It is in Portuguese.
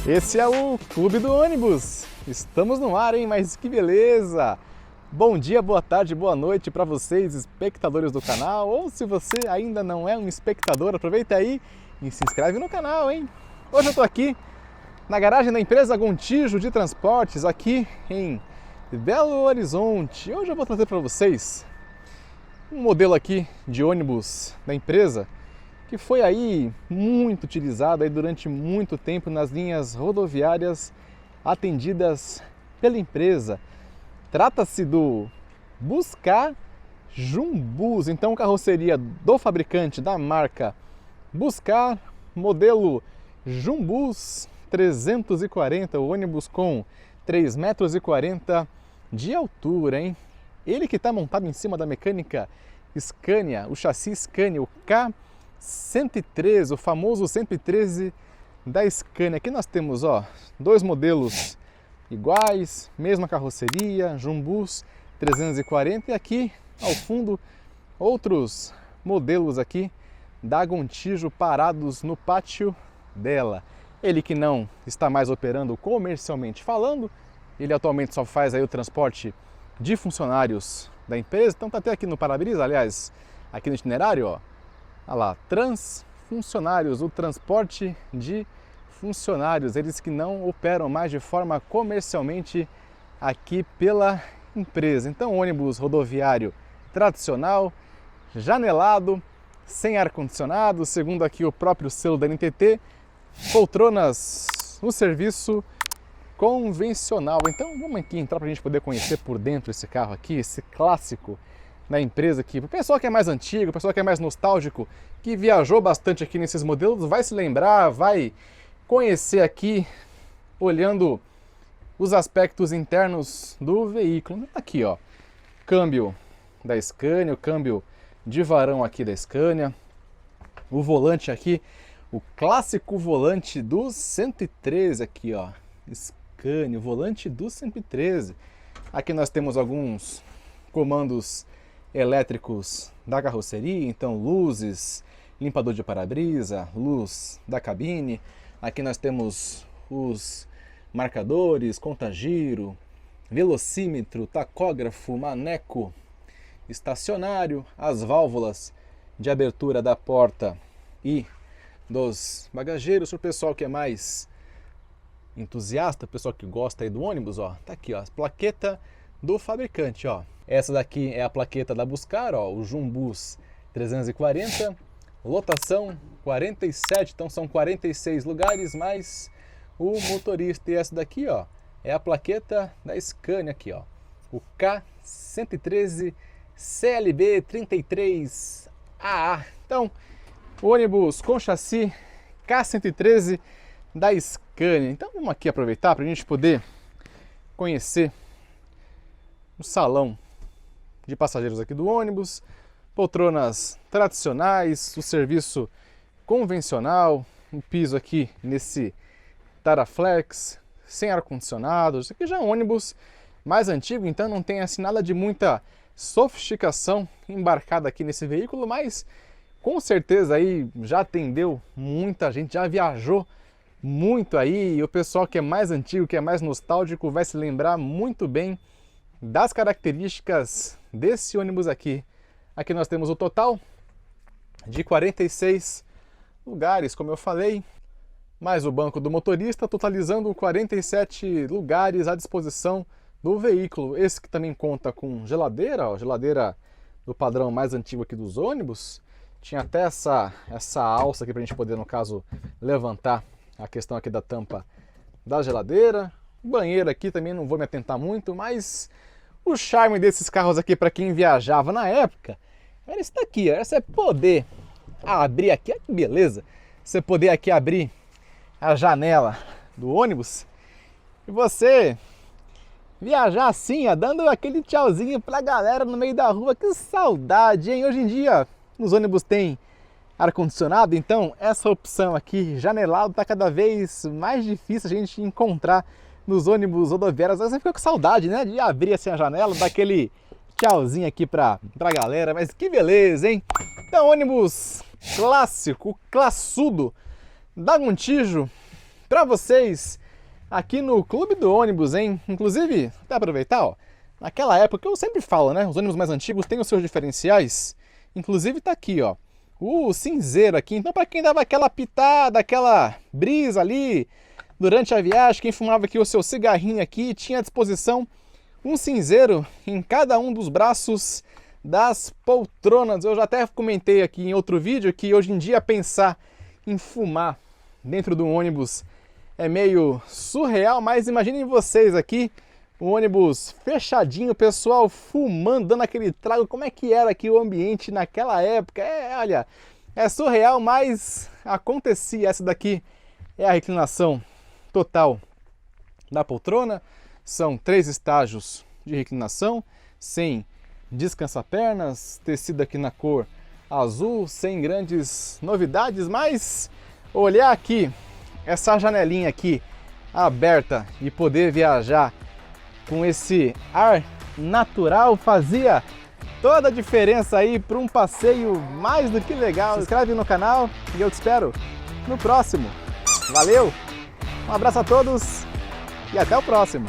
Esse é o Clube do Ônibus. Estamos no ar, hein? Mas que beleza! Bom dia, boa tarde, boa noite para vocês, espectadores do canal. Ou se você ainda não é um espectador, aproveita aí e se inscreve no canal, hein? Hoje eu estou aqui na garagem da empresa Gontijo de Transportes, aqui em Belo Horizonte. Hoje eu vou trazer para vocês um modelo aqui de ônibus da empresa que foi aí muito utilizado aí durante muito tempo nas linhas rodoviárias atendidas pela empresa. Trata-se do Buscar Jumbus, então carroceria do fabricante da marca Buscar, modelo Jumbus 340, ônibus com 3,40 m de altura, hein? Ele que está montado em cima da mecânica Scania, o chassi Scania, o K113, o famoso 113 da Scania. Aqui nós temos dois modelos iguais, mesma carroceria, Jumbus 340, e aqui ao fundo outros modelos aqui da Gontijo parados no pátio dela. Ele que não está mais operando comercialmente falando, ele atualmente só faz aí o transporte de funcionários da empresa, então tá até aqui no para-brisa, aliás, aqui no itinerário, olha lá, transfuncionários, o transporte de funcionários, eles que não operam mais de forma comercialmente aqui pela empresa. Então, ônibus rodoviário tradicional, janelado, sem ar-condicionado, segundo aqui o próprio selo da NTT, poltronas no serviço convencional. Então vamos aqui entrar para a gente poder conhecer por dentro esse carro aqui, esse clássico da empresa aqui. O pessoal que é mais antigo, o pessoal que é mais nostálgico, que viajou bastante aqui nesses modelos, vai se lembrar, vai conhecer aqui, olhando os aspectos internos do veículo. Aqui, ó, câmbio da Scania, o câmbio de varão aqui da Scania, o volante aqui, o clássico volante do 113 aqui, ó, Scania, o volante do 113. Aqui nós temos alguns comandos elétricos da carroceria, então luzes, limpador de para-brisa, luz da cabine. Aqui nós temos os marcadores, conta-giro, velocímetro, tacógrafo, maneco estacionário, as válvulas de abertura da porta e dos bagageiros. Para o pessoal que é mais entusiasta, o pessoal que gosta aí do ônibus, ó, tá aqui, ó, a plaqueta do fabricante, ó. Essa daqui é a plaqueta da Buscar, ó, o Jumbus 340, lotação 47, então são 46 lugares mais o motorista. E essa daqui, ó, é a plaqueta da Scania aqui, ó, o K113 CLB 33AA. Então, ônibus com chassi K113 da Scania. Então vamos aqui aproveitar para a gente poder conhecer o salão de passageiros aqui do ônibus, poltronas tradicionais, o serviço convencional, um piso aqui nesse Taraflex, sem ar-condicionado. Isso aqui já é um ônibus mais antigo, então não tem assim nada de muita sofisticação embarcada aqui nesse veículo, mas com certeza aí já atendeu muita gente, já viajou muito aí, e o pessoal que é mais antigo, que é mais nostálgico, vai se lembrar muito bem das características desse ônibus aqui. Aqui nós temos o total de 46 lugares, como eu falei, mais o banco do motorista, totalizando 47 lugares à disposição do veículo. Esse que também conta com geladeira, ó, geladeira do padrão mais antigo aqui dos ônibus. Tinha até essa alça aqui para a gente poder, no caso, levantar a questão aqui da tampa da geladeira. Banheiro aqui também não vou me atentar muito, mas o charme desses carros aqui para quem viajava na época era isso daqui, ó, você poder abrir aqui, olha que beleza, você poder aqui abrir a janela do ônibus e você viajar assim, ó, dando aquele tchauzinho pra galera no meio da rua. Que saudade, hein? Hoje em dia os ônibus têm ar-condicionado, então essa opção aqui, janelado, tá cada vez mais difícil a gente encontrar nos ônibus rodoviários. Você fica com saudade, né, de abrir assim a janela, dar aquele tchauzinho aqui pra galera, mas que beleza, hein? Então, ônibus clássico, classudo da Gontijo para vocês aqui no Clube do Ônibus, hein? Inclusive, até aproveitar, ó, naquela época, eu sempre falo, né? Os ônibus mais antigos têm os seus diferenciais. Inclusive tá aqui, ó, o cinzeiro aqui. Então, para quem dava aquela pitada, aquela brisa ali durante a viagem, quem fumava aqui o seu cigarrinho aqui, tinha à disposição um cinzeiro em cada um dos braços das poltronas. Eu já até comentei aqui em outro vídeo que hoje em dia pensar em fumar dentro do ônibus é meio surreal, mas imaginem vocês aqui, o ônibus fechadinho, o pessoal fumando, dando aquele trago, como é que era aqui o ambiente naquela época? Olha, é surreal, mas acontecia. Essa daqui é a reclinação total da poltrona, são 3 estágios de reclinação, sem descansa-pernas, tecido aqui na cor azul, sem grandes novidades, mas olhar aqui, essa janelinha aqui aberta e poder viajar com esse ar natural fazia toda a diferença aí para um passeio mais do que legal. Se inscreve no canal e eu te espero no próximo. Valeu, um abraço a todos e até o próximo.